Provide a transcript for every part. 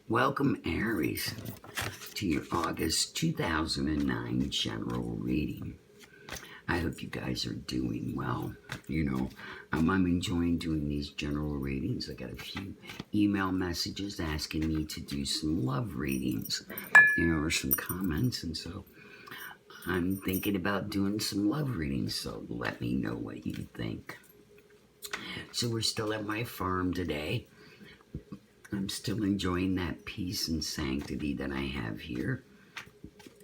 Welcome, Aries, to your August 2009 general reading. I hope you guys are doing well. I'm enjoying doing these general readings. I got a few email messages asking me to do some love readings, or some comments, and so I'm thinking about doing some love readings, so let me know what you think. So we're still at my farm today. I'm still enjoying that peace and sanctity that I have here.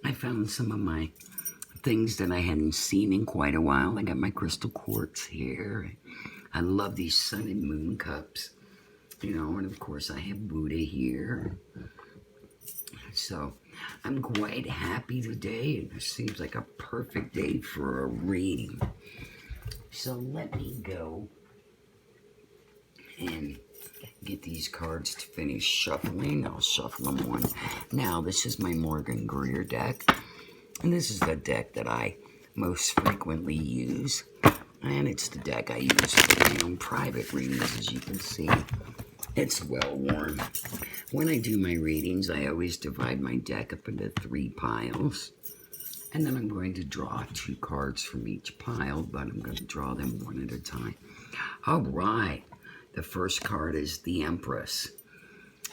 I found some of my things that I hadn't seen in quite a while. I got my crystal quartz here. I love these sun and moon cups, and of course I have Buddha here. So I'm quite happy today. It seems like a perfect day for a reading. So let me go and get these cards to finish shuffling. I'll shuffle them one. Now, this is my Morgan Greer deck, and this is the deck that I most frequently use, and it's the deck I use for my own private readings. As you can see, it's well worn. When I do my readings, I always divide my deck up into 3 piles, and then I'm going to draw 2 cards from each pile, but I'm going to draw them one at a time. All right. The first card is the Empress.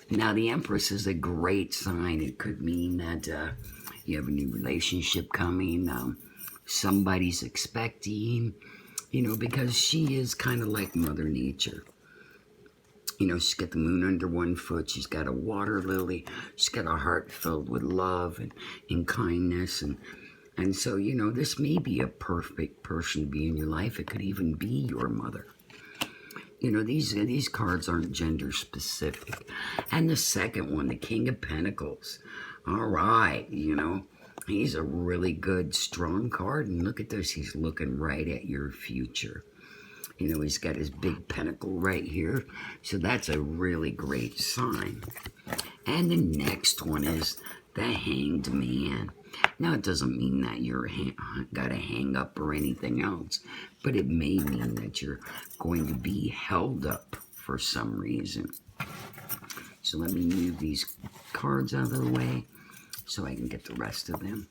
Now, the Empress is a great sign. It could mean that you have a new relationship coming. Somebody's expecting, because she is kind of like Mother Nature. She's got the moon under one foot. She's got a water lily. She's got a heart filled with love and kindness. And so, this may be a perfect person to be in your life. It could even be your mother. These cards aren't gender specific. And the second one, the King of Pentacles. All right, he's a really good, strong card. And look at this, he's looking right at your future. He's got his big pentacle right here. So that's a really great sign. And the next one is the Hanged Man. Now, it doesn't mean that you're got to hang up or anything else, but it may mean that you're going to be held up for some reason. So let me move these cards out of the way so I can get the rest of them.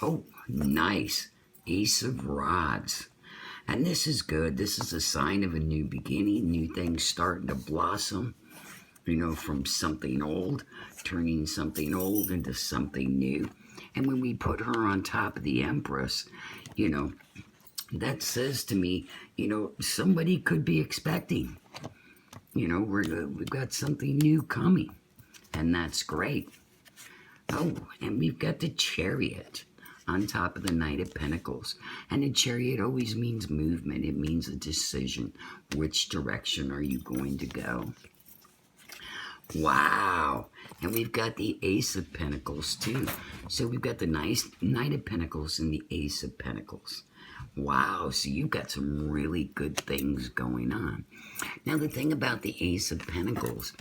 Oh, nice. Ace of Rods. And this is good. This is a sign of a new beginning, new things starting to blossom, from something old, turning something old into something new. And when we put her on top of the Empress, that says to me, somebody could be expecting. We've got something new coming, and that's great. Oh, and we've got the Chariot on top of the Knight of Pentacles. And the Chariot always means movement. It means a decision. Which direction are you going to go? Wow. And we've got the Ace of Pentacles too. So we've got the Knight of Pentacles and the Ace of Pentacles. Wow. So you've got some really good things going on. Now, the thing about the Ace of Pentacles,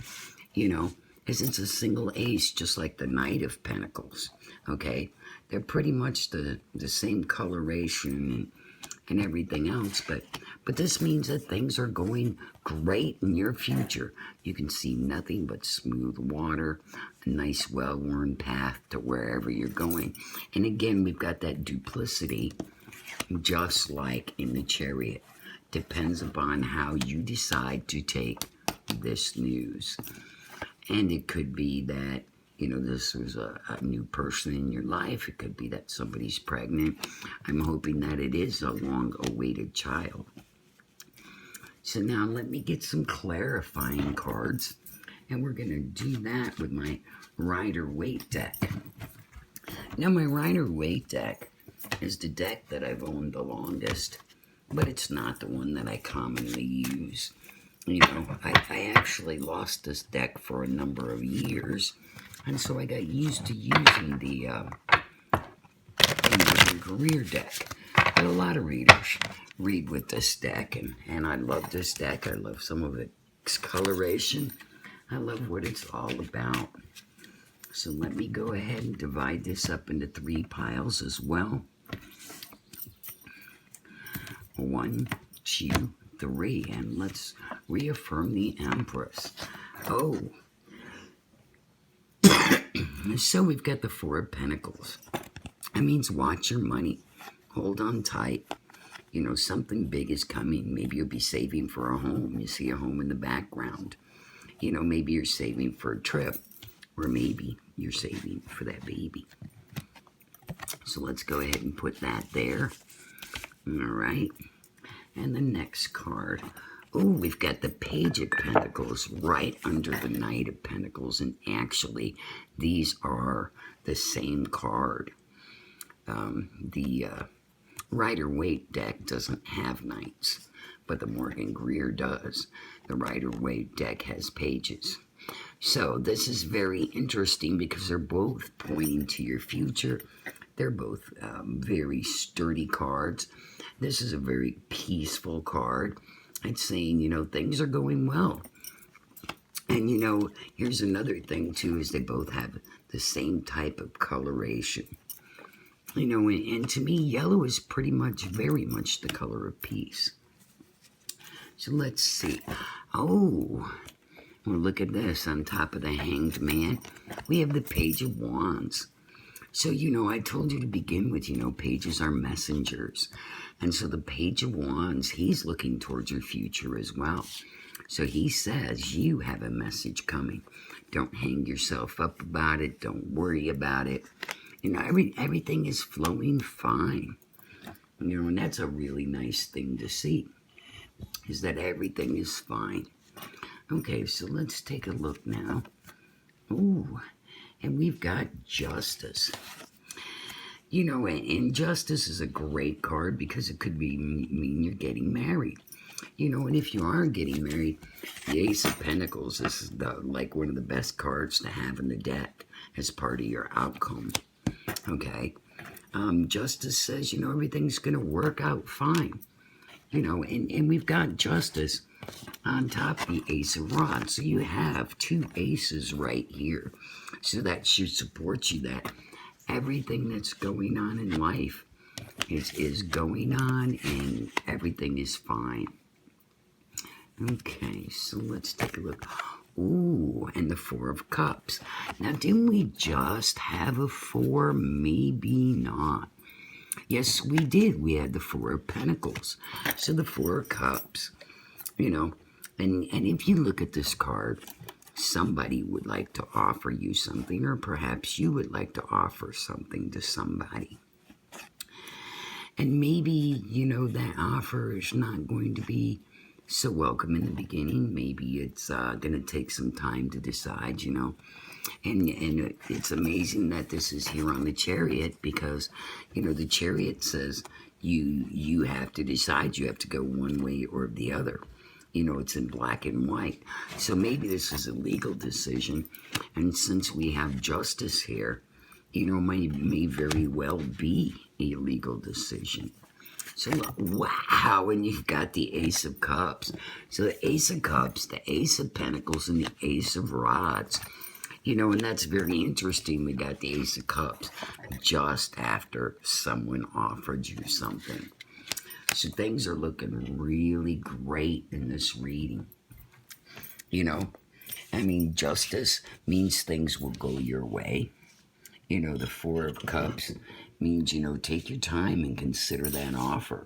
is it's a single ace, just like the Knight of Pentacles. Okay? They're pretty much the same coloration and everything else, but this means that things are going great in your future. You can see nothing but smooth water, a nice well-worn path to wherever you're going. And again, we've got that duplicity, just like in the Chariot. Depends upon how you decide to take this news. And it could be that this was a new person in your life. It could be that somebody's pregnant. I'm hoping that it is a long-awaited child. So now let me get some clarifying cards. And we're going to do that with my Rider-Waite deck. Now, my Rider-Waite deck is the deck that I've owned the longest. But it's not the one that I commonly use. I actually lost this deck for a number of years. And so I got used to using the career deck. But a lot of readers read with this deck, and I love this deck. I love some of its coloration. I love what it's all about. So let me go ahead and divide this up into 3 piles as well. 1, 2, 3, and let's reaffirm the Empress. Oh, So we've got the Four of Pentacles. That means watch your money. Hold on tight. You know, something big is coming. Maybe you'll be saving for a home. You see a home in the background. You know, maybe you're saving for a trip. Or maybe you're saving for that baby. So let's go ahead and put that there. All right. And the next card. Oh, we've got the Page of Pentacles right under the Knight of Pentacles. And actually, these are the same card. The Rider-Waite deck doesn't have knights, but the Morgan Greer does. The Rider-Waite deck has pages. So this is very interesting because they're both pointing to your future. They're both very sturdy cards. This is a very peaceful card. It's saying, you know, things are going well. And, you know, here's another thing, too, is they both have the same type of coloration. You know, and to me, yellow is pretty much, very much the color of peace. So let's see. Oh, well, look at this. On top of the Hanged Man, we have the Page of Wands. So, you know, I told you to begin with, you know, pages are messengers. And so the Page of Wands, he's looking towards your future as well. So he says you have a message coming. Don't hang yourself up about it. Don't worry about it. You know, everything is flowing fine. You know, and that's a really nice thing to see, is that everything is fine. Okay, so let's take a look now. Ooh, and we've got Justice. You know, and Justice is a great card because it could mean you're getting married. You know, and if you are getting married, the Ace of Pentacles is like one of the best cards to have in the deck as part of your outcome. Okay, Justice says, you know, everything's going to work out fine. You know, and we've got Justice on top of the Ace of Rods. So you have two aces right here. So that should support you that everything that's going on in life is going on and everything is fine. Okay, so let's take a look. Ooh, and the Four of Cups. Now, didn't we just have a four? Maybe not. Yes, we did. We had the Four of Pentacles. So the Four of Cups, you know, and if you look at this card, somebody would like to offer you something, or perhaps you would like to offer something to somebody. And maybe, you know, that offer is not going to be so welcome in the beginning. Maybe it's going to take some time to decide, you know. And it's amazing that this is here on the Chariot because, you know, the Chariot says you have to decide. You have to go one way or the other. You know, it's in black and white. So maybe this is a legal decision. And since we have Justice here, you know, may very well be a legal decision. So, wow, and you've got the Ace of Cups. So the Ace of Cups, the Ace of Pentacles, and the Ace of Rods. You know, and that's very interesting. We got the Ace of Cups just after someone offered you something. So things are looking really great in this reading. You know, I mean, justice means things will go your way. You know, the Four of Cups means, you know, take your time and consider that offer.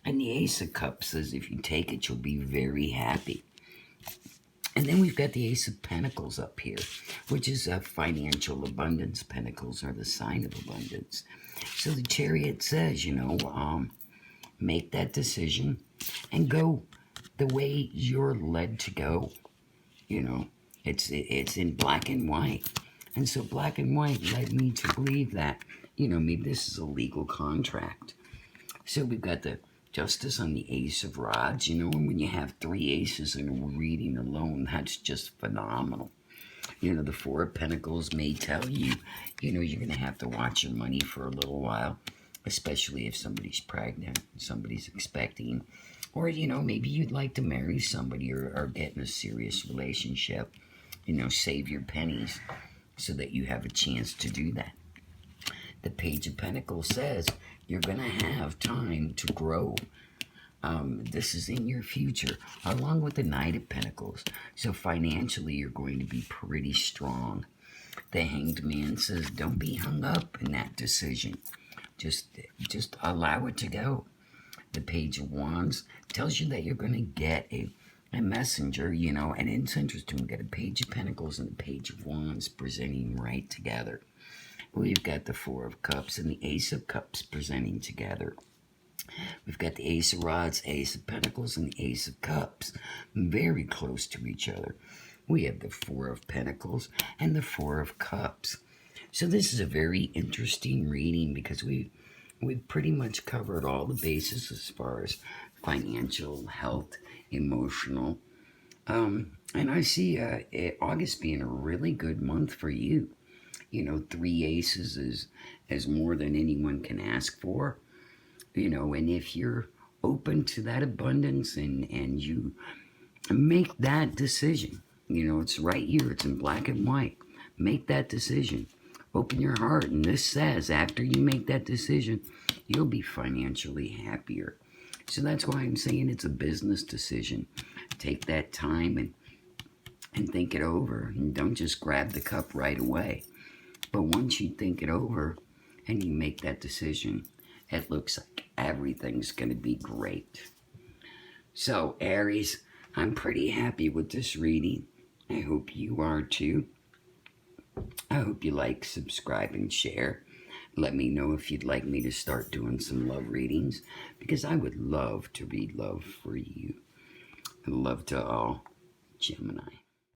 And the Ace of Cups says if you take it, you'll be very happy. And then we've got the Ace of Pentacles up here, which is a financial abundance. Pentacles are the sign of abundance. So the Chariot says, you know, make that decision and go the way you're led to go. You know, it's in black and white. And so black and white led me to believe that, you know, maybe this is a legal contract. So we've got the Justice on the Ace of Rods, you know, and when you have three aces in a reading alone, that's just phenomenal. You know, the Four of Pentacles may tell you, you know, you're going to have to watch your money for a little while, especially if somebody's pregnant, somebody's expecting, or, you know, maybe you'd like to marry somebody or get in a serious relationship. You know, save your pennies so that you have a chance to do that. The Page of Pentacles says you're going to have time to grow. This is in your future, along with the Knight of Pentacles. So financially, you're going to be pretty strong. The Hanged Man says, don't be hung up in that decision. Just allow it to go. The Page of Wands tells you that you're going to get a messenger, you know, and it's interesting. We've got a Page of Pentacles and a Page of Wands presenting right together. We've got the Four of Cups and the Ace of Cups presenting together. We've got the Ace of Rods, Ace of Pentacles, and the Ace of Cups very close to each other. We have the Four of Pentacles and the Four of Cups. So this is a very interesting reading because we've pretty much covered all the bases as far as financial, health, emotional. And I see August being a really good month for you. You know, 3 aces is more than anyone can ask for. You know, and if you're open to that abundance and you make that decision, you know, it's right here, it's in black and white. Make that decision. Open your heart. And this says after you make that decision, you'll be financially happier. So that's why I'm saying it's a business decision. Take that time and think it over. And don't just grab the cup right away. But once you think it over and you make that decision, it looks like everything's going to be great. So, Aries, I'm pretty happy with this reading. I hope you are too. I hope you like, subscribe, and share. Let me know if you'd like me to start doing some love readings, because I would love to read love for you. Love to all, Gemini.